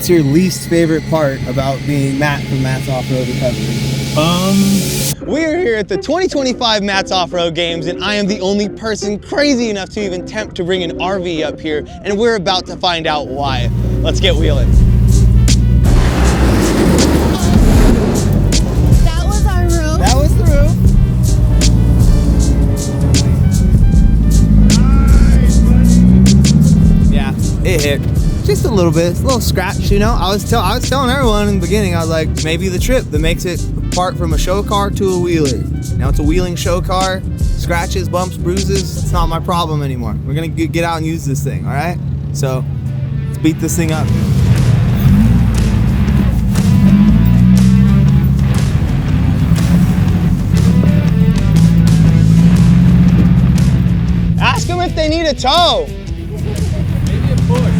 What's your least favorite part about being Matt from Matt's Off-Road Recovery? We're here at the 2025 Matt's Off-Road Games, and I am the only person crazy enough to even attempt to bring an RV up here, and we're about to find out why. Let's get wheeling. That was our roof. That was the roof. Yeah, it hit. Just a little bit, it's a little scratch, you know. I was telling everyone in the beginning, I was like, maybe the trip that makes it apart from a show car to a wheeler. Now it's a wheeling show car, scratches, bumps, bruises, it's not my problem anymore. We're gonna get out and use this thing, all right? So, let's beat this thing up. Ask them if they need a tow. Maybe a push.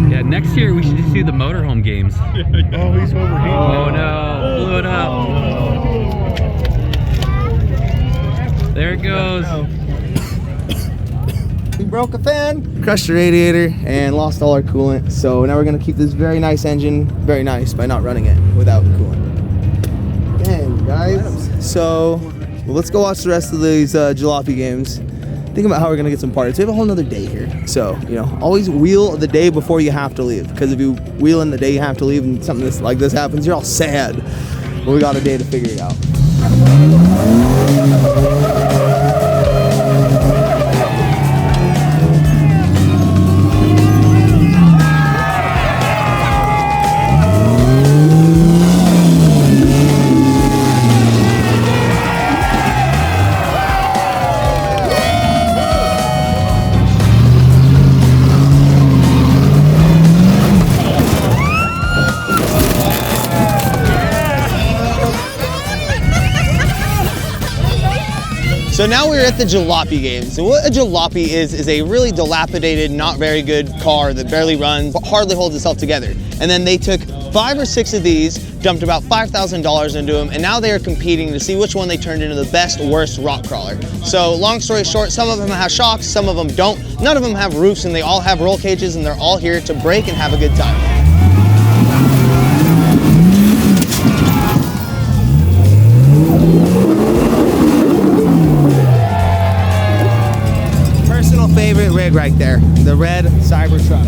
Yeah, next year we should just do the motorhome games. Oh, he's overheating. Oh no, blew it up. There it goes. We broke a fan, crushed the radiator, and lost all our coolant. So now we're gonna keep this very nice engine very nice by not running it without coolant. Dang, guys. So let's go watch the rest of these Jalopy games. Think about how we're gonna get some parts. We have a whole nother day here. So, you know, always wheel the day before you have to leave. Because if you wheel in the day you have to leave and something like this happens, you're all sad. But we got a day to figure it out. So now we're at the Jalopy Games. And what a Jalopy is a really dilapidated, not very good car that barely runs, hardly holds itself together. And then they took 5 or 6 of these, dumped about $5,000 into them, and now they are competing to see which one they turned into the best, worst rock crawler. So long story short, some of them have shocks, some of them don't. None of them have roofs, and they all have roll cages, and they're all here to break and have a good time. Favorite rig right there, the red Cybertruck.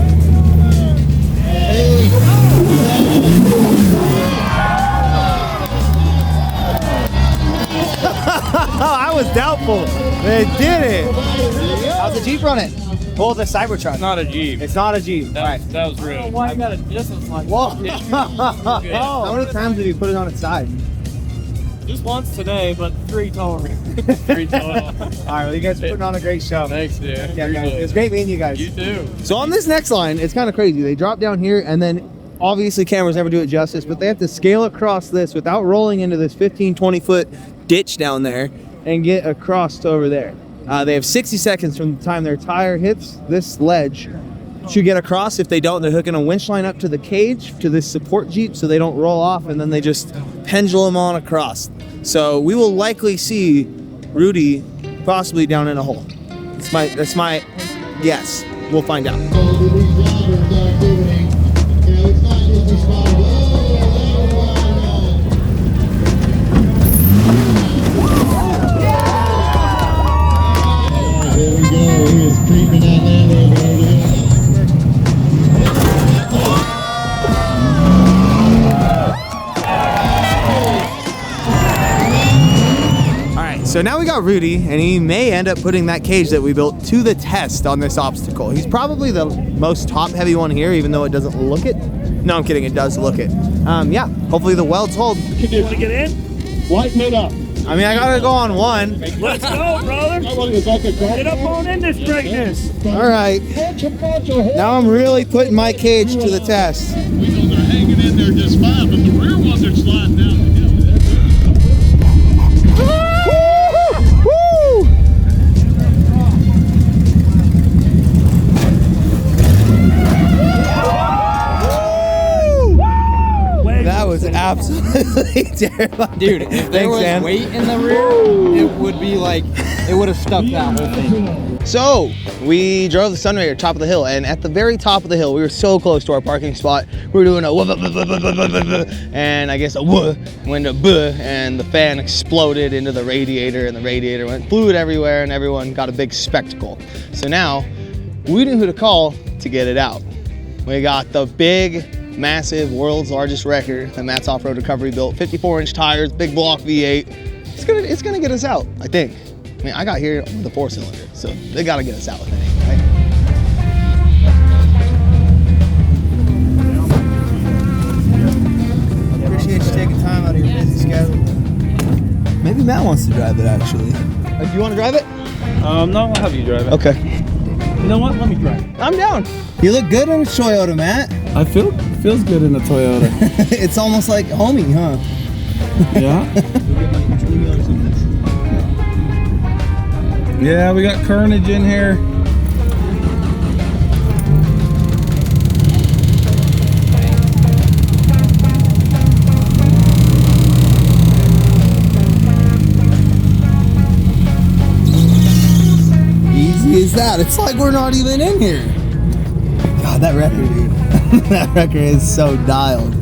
I was doubtful. They did it. How's the Jeep running? Pull the Cybertruck. It's not a Jeep. It's not a Jeep. That was rude. Why you got a distance like Whoa. How many times did you put it on its side? Just once today, but 3 total. 3 total. All right, well, you guys are putting on a great show. Thanks, dude. Yeah, guys, it's great meeting you guys. You too. So on this next line, it's kind of crazy. They drop down here, and then obviously cameras never do it justice, but they have to scale across this without rolling into this 15, 20-foot ditch down there and get across to over there. They have 60 seconds from the time their tire hits this ledge to get across. If they don't, they're hooking a winch line up to the cage, to this support Jeep, so they don't roll off, and then they just pendulum on across. So we will likely see Rudy possibly down in a hole. That's my guess. We'll find out. Here we go. He is creeping out there. So now we got Rudy, and he may end up putting that cage that we built to the test on this obstacle. He's probably the most top-heavy one here, even though it doesn't look it. No, I'm kidding, it does look it. Yeah, hopefully the welds hold. You want to get in? Lighten it up. I mean, I gotta go on one. Let's go, brother. Get up on in this greatness. All right. Now I'm really putting my cage to the test. We know they're hanging in there just fine, but the rear ones are sliding down together. absolutely terrifying. Dude, if there was Sam. weight in the rear, it would be like, it would have stuck that whole thing. So we drove the Sunrayer top of the hill, and at the very top of the hill, we were so close to our parking spot. We were doing a and I guess a went a buh, and the fan exploded into the radiator, and the radiator went fluid everywhere, and everyone got a big spectacle. So now we knew who to call to get it out. We got the big, massive, world's largest wrecker that Matt's Off-Road Recovery built, 54-inch tires, big block V8. It's gonna get us out, I think. I mean, I got here with a 4-cylinder, so they gotta get us out with it, right? Appreciate you taking time out of your busy schedule. Maybe Matt wants to drive it, actually. Do you wanna drive it? No, I'll have you drive it. Okay. You know what? Let me drive it. I'm down. You look good in a Toyota, Matt. I feels good in a Toyota. It's almost like homey, huh? Yeah. Yeah, we got Carnage in here. Easy as that. It's like we're not even in here. God, that wrecker, dude. That wrecker is so dialed.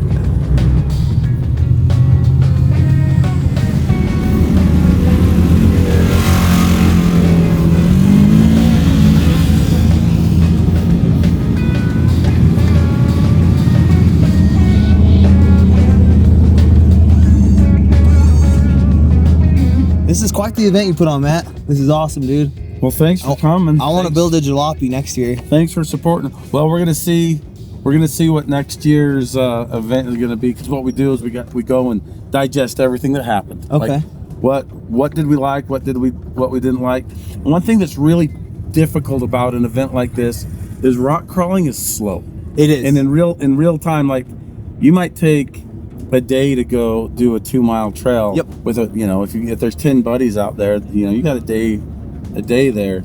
This is quite the event you put on, Matt. This is awesome, dude. Well, thanks for coming. I want to build a jalopy next year. Thanks for supporting. Well, we're gonna see what next year's event is gonna be. Because what we do is we go and digest everything that happened. Okay. Like, what did we like? What we didn't like? And one thing that's really difficult about an event like this is rock crawling is slow. It is. And in real time, like you might take a day to go do a 2-mile trail. Yep. With if there's 10 buddies out there, you got a day there.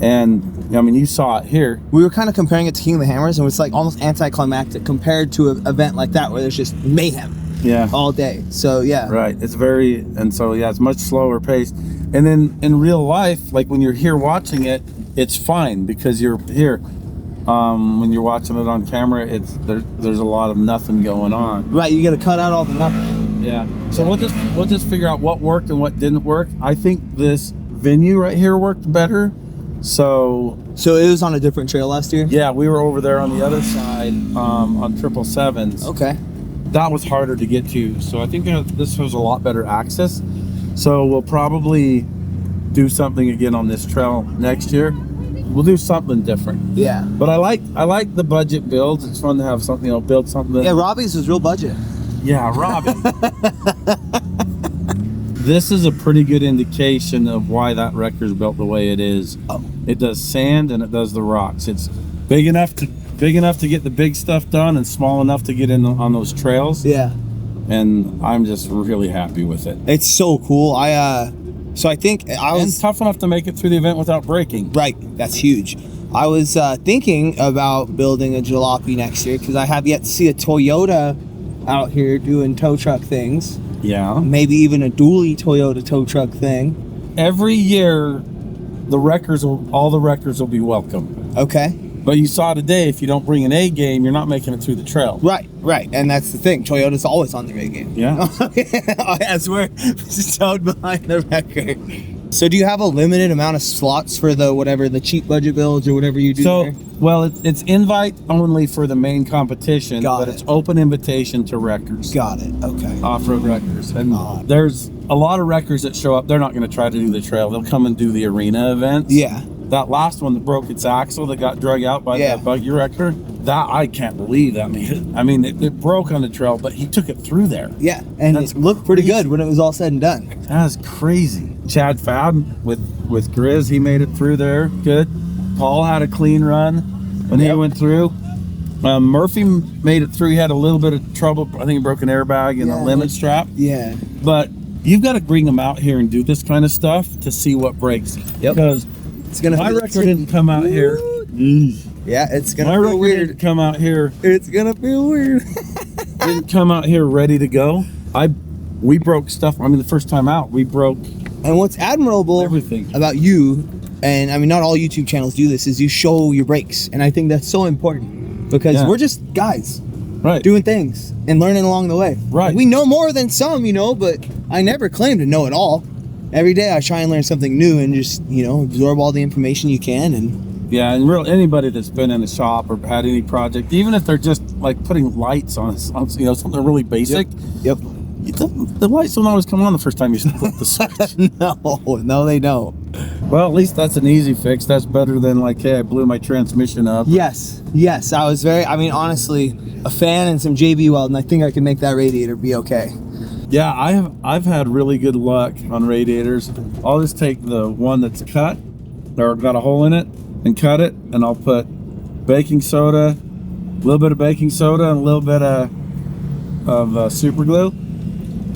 And I mean, you saw it here. We were kind of comparing it to King of the Hammers, and it's like almost anticlimactic compared to an event like that where there's just mayhem all day. So yeah. Right. It's it's much slower paced. And then in real life, like when you're here watching it, it's fine because you're here. When you're watching it on camera, there's a lot of nothing going on. Right, you got to cut out all the nothing. Yeah. So we'll just figure out what worked and what didn't work. I think this venue right here worked better. So it was on a different trail last year? Yeah, we were over there on the other side on 777s. Okay. That was harder to get to. So I think this was a lot better access. So we'll probably do something again on this trail next year. We'll do something different. Yeah. But I like the budget builds. It's fun to have something, build something. Yeah, Robbie's was real budget. Yeah, Robbie. This is a pretty good indication of why that wrecker's built the way it is. Oh. It does sand and it does the rocks. It's big enough to get the big stuff done and small enough to get in on those trails. Yeah. And I'm just really happy with it. It's so cool. So I think I was... And tough enough to make it through the event without breaking. Right, that's huge. I was thinking about building a jalopy next year because I have yet to see a Toyota out here doing tow truck things. Yeah. Maybe even a dually Toyota tow truck thing. Every year, all the wreckers will be welcome. Okay. But you saw today, if you don't bring an A game, you're not making it through the trail. Right. And that's the thing. Toyota's always on their A game. Yeah. I swear, stowed behind the wrecker. So do you have a limited amount of slots for the cheap budget builds or whatever you do there? Well, it's invite only for the main competition, Got but it. it's open invitation to wreckers. Got it. Okay. Off-road wreckers. And there's a lot of wreckers that show up. They're not going to try to do the trail. They'll come and do the arena events. Yeah. That last one that broke its axle that got drug out by that buggy wrecker, that I can't believe that. I mean, it broke on the trail, but he took it through there. Yeah, and it looked pretty good when it was all said and done. That's crazy. Chad Fab with Grizz, he made it through there. Good. Paul had a clean run when he went through. Murphy made it through. He had a little bit of trouble. I think he broke an airbag and a limit strap. Yeah. But you've got to bring them out here and do this kind of stuff to see what breaks. Yep. Because my record didn't come out here. Yeah, it's gonna feel weird. Didn't come out here. It's gonna feel weird. didn't come out here ready to go. We broke stuff. I mean, the first time out, we broke And what's admirable everything about you, and I mean, not all YouTube channels do this, is you show your breaks. And I think that's so important because Yeah. we're just guys right. doing things and learning along the way. Right. We know more than some, you know, but I never claim to know it all. Every day I try and learn something new and just, you know, absorb all the information you can. And Yeah, and real anybody that's been in a shop or had any project, even if they're just like putting lights on you know, something really basic. Yep. The lights don't always come on the first time you flip the switch. No, they don't. Well, at least that's an easy fix. That's better than like, hey, I blew my transmission up. Yes. I was I mean, honestly, a fan and some JB weld, and I think I can make that radiator be okay. Yeah, I've had really good luck on radiators. I'll just take the one that's cut or got a hole in it and cut it, and I'll put baking soda, a little bit of baking soda, and a little bit of super glue.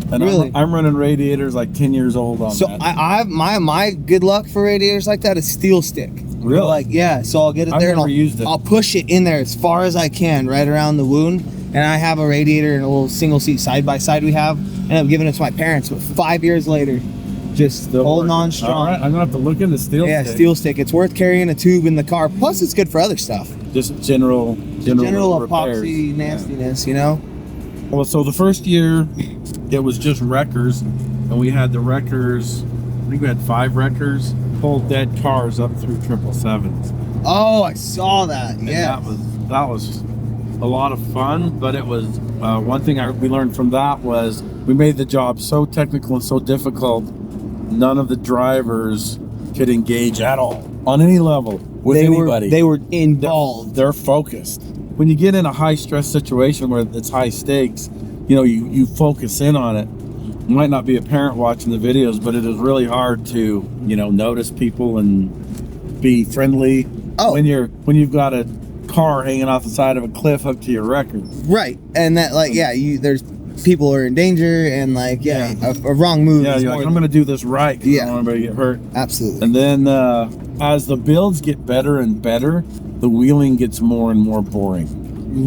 And Really? I'm running radiators like 10 years old on So that. I have my good luck for radiators like that is steel stick. Really? Like, yeah, so I'll get it I've there and never used it. I'll push it in there as far as I can, right around the wound. And I have a radiator and a little single seat side by side we have. Ended up giving it to my parents, but 5 years later, just Still holding working. on strong. All right, I'm gonna have to look into steel Yeah, stick. steel stick. It's worth carrying a tube in the car. Plus, it's good for other stuff. Just general repairs. epoxy nastiness, you know. Well, so the first year, it was just wreckers, and we had the wreckers. I think we had 5 wreckers pull dead cars up through 777s. Oh, I saw that. And Yeah. that was a lot of fun. But it was one thing we learned from that was we made the job so technical and so difficult. None of the drivers could engage at all on any level with anybody. They were involved. They're focused. When you get in a high stress situation where it's high stakes, you know, you focus in on it. You might not be a parent watching the videos, but it is really hard to, you know, notice people and be friendly when you've got a car hanging off the side of a cliff up to your record. Right, and that there's people are in danger and a wrong move. Yeah, is you're more like, I'm going to do this right because I don't want anybody to get hurt. Absolutely. And then as the builds get better and better, the wheeling gets more and more boring.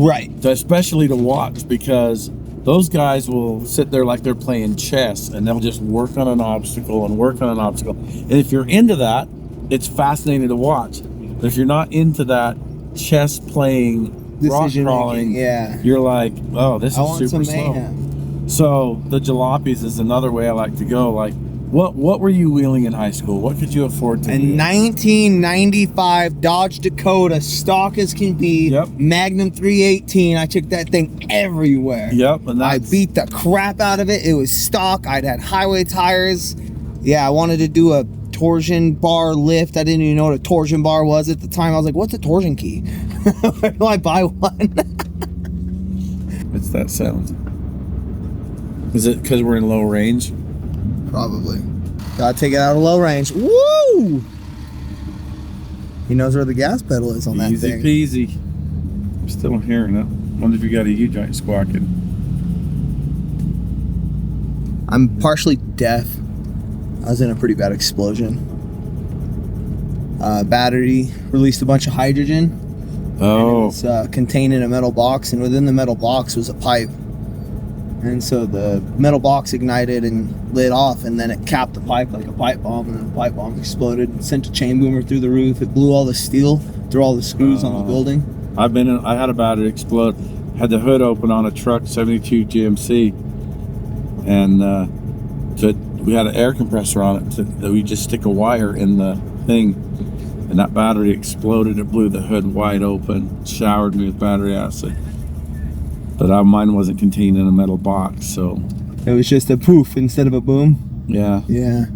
Right. Especially to watch, because those guys will sit there like they're playing chess and they'll just work on an obstacle and work on an obstacle. And if you're into that, it's fascinating to watch. But if you're not into that chess playing, rock Decision crawling, making, yeah. you're like, oh, this I is want super some slow. mayhem. So the jalopies is another way I like to go. Like, what were you wheeling in high school? What could you afford to A do? 1995 Dodge Dakota, stock as can be, Yep. Magnum 318. I took that thing everywhere. Yep, and I that's, beat the crap out of it. It was stock. I'd had highway tires. Yeah, I wanted to do a torsion bar lift. I didn't even know what a torsion bar was at the time. I was like, what's a torsion key? Where do I buy one? It's that sound. Is it because we're in low range? Probably. Gotta take it out of low range. Woo! He knows where the gas pedal is on that Easy thing. peasy. I'm still hearing it. Wonder if you got a U-joint squawking. I'm partially deaf. I was in a pretty bad explosion. Battery released a bunch of hydrogen. Oh. It's contained in a metal box, and within the metal box was a pipe. And so the metal box ignited and lit off, and then it capped the pipe like a pipe bomb, and then the pipe bomb exploded and sent a chain boomer through the roof. It blew all the steel through all the screws on the building. I had a battery explode. Had the hood open on a truck, 72 GMC, and we had an air compressor on it. We just stick a wire in the thing, and that battery exploded. It blew the hood wide open, showered me with battery acid. But mine wasn't contained in a metal box, so It was just a poof instead of a boom. yeah. Yeah.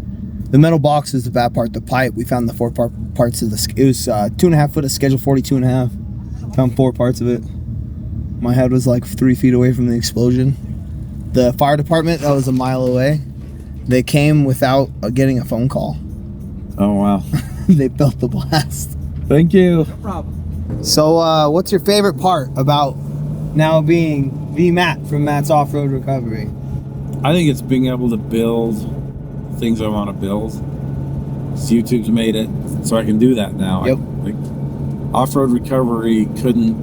The metal box is the bad part. The pipe, we found the 4 parts of the. It was 2.5 foot of schedule 42.5. Found 4 parts of it. My head was like 3 feet away from the explosion. The fire department, that was a mile away. They came without getting a phone call. Oh wow. They felt the blast. Thank you. So, what's your favorite part about now being the Matt from Matt's Off-Road Recovery? I think it's being able to build things I want to build. So YouTube's made it so I can do that now. Yep. Off-road recovery couldn't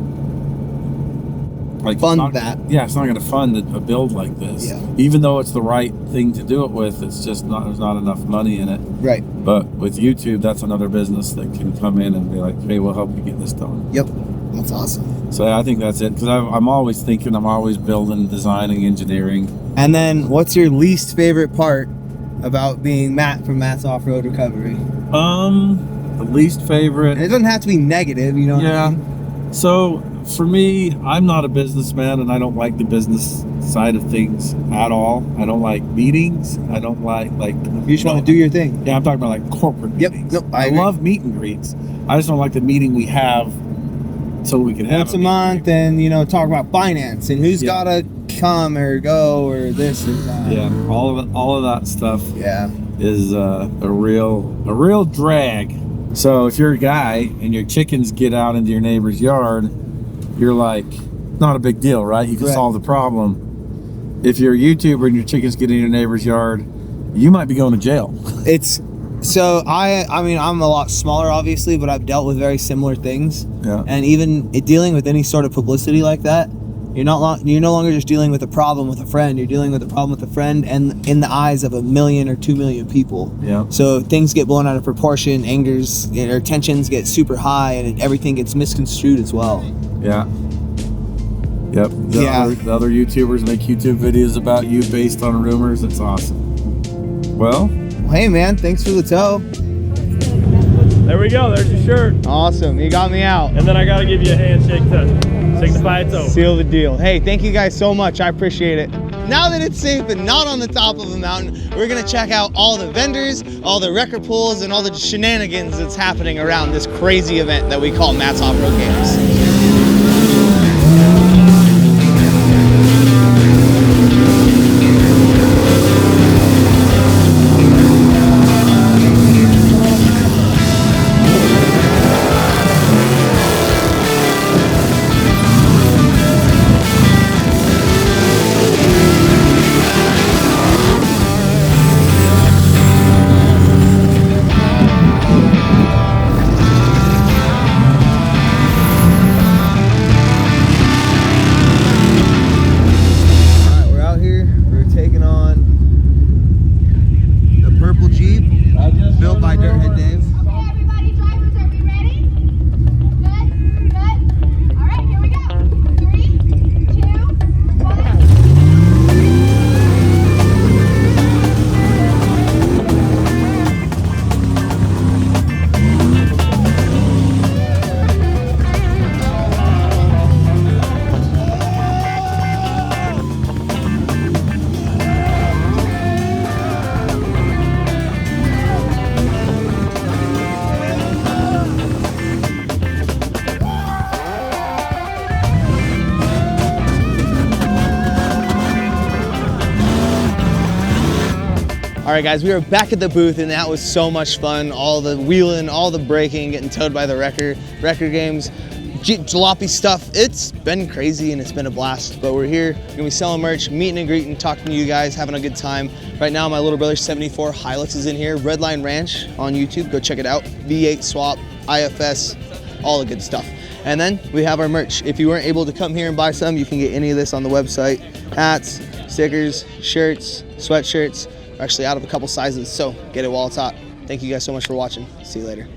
like fund it's not- that. Yeah, it's not going to fund a build like this. Yeah. Even though it's the right thing to do it with, it's just not. There's not enough money in it. Right. But with YouTube, that's another business that can come in and be like, "Hey, we'll help you get this done." Yep. That's awesome. So I think that's it because I'm always thinking, I'm always building, designing, engineering. And then, what's your least favorite part about being Matt from Matt's Off-Road Recovery? The least favorite. And it doesn't have to be negative, you know what Yeah. I mean? So for me, I'm not a businessman and I don't like the business side of things at all. I don't like meetings. I don't like You just want to do your thing. Yeah, I'm talking about like corporate Yep. meetings. Nope, I I agree. love meet and greets. I just don't like the meeting we have so we can have Once a meet and month, greet. and, you know, talk about finance and who's Yeah. got to come or go or this or that. Yeah, all of that stuff Yeah. is a real drag. So if you're a guy and your chickens get out into your neighbor's yard, you're like, not a big deal, right? You can Right. solve the problem. If you're a YouTuber and your chickens get in your neighbor's yard, you might be going to jail. It's so I mean I'm a lot smaller obviously, but I've dealt with very similar things. Yeah. And even dealing with any sort of publicity like that, you're no longer just dealing with a problem with a friend. You're dealing with a problem with a friend, and in the eyes of 1 million or 2 million people. Yeah. So things get blown out of proportion, angers or tensions get super high, and everything gets misconstrued as well. Yeah. Yep. The other YouTubers make YouTube videos about you based on rumors. It's awesome. Well, Hey man, thanks for the tow. There we go. There's your shirt. Awesome, you got me out. And then I got to give you a handshake to signify it's over. Seal the deal. Hey, thank you guys so much. I appreciate it. Now that it's safe and not on the top of a mountain, we're gonna check out all the vendors, all the record pools, and all the shenanigans that's happening around this crazy event that we call Matt's Off-Road Games. Alright, we're out here. We're taking on the purple Jeep built by Dirthead Dave. Okay, everybody, drivers, are we ready? Good? Good? All right, here we go. 3, 2, 1. All right, guys, we are back at the booth, and that was so much fun. All the wheeling, all the braking, getting towed by the record games, jalopy stuff. It's been crazy and it's been a blast. But we're here, we're gonna be selling merch, meeting and greeting, talking to you guys, having a good time. Right now, my little brother 74 Hilux is in here. Redline Ranch on YouTube, go check it out. V8 swap, IFS, all the good stuff. And then we have our merch. If you weren't able to come here and buy some, you can get any of this on the website. Hats, stickers, shirts, sweatshirts. We're actually out of a couple sizes, so get it while it's hot. Thank you guys so much for watching. See you later.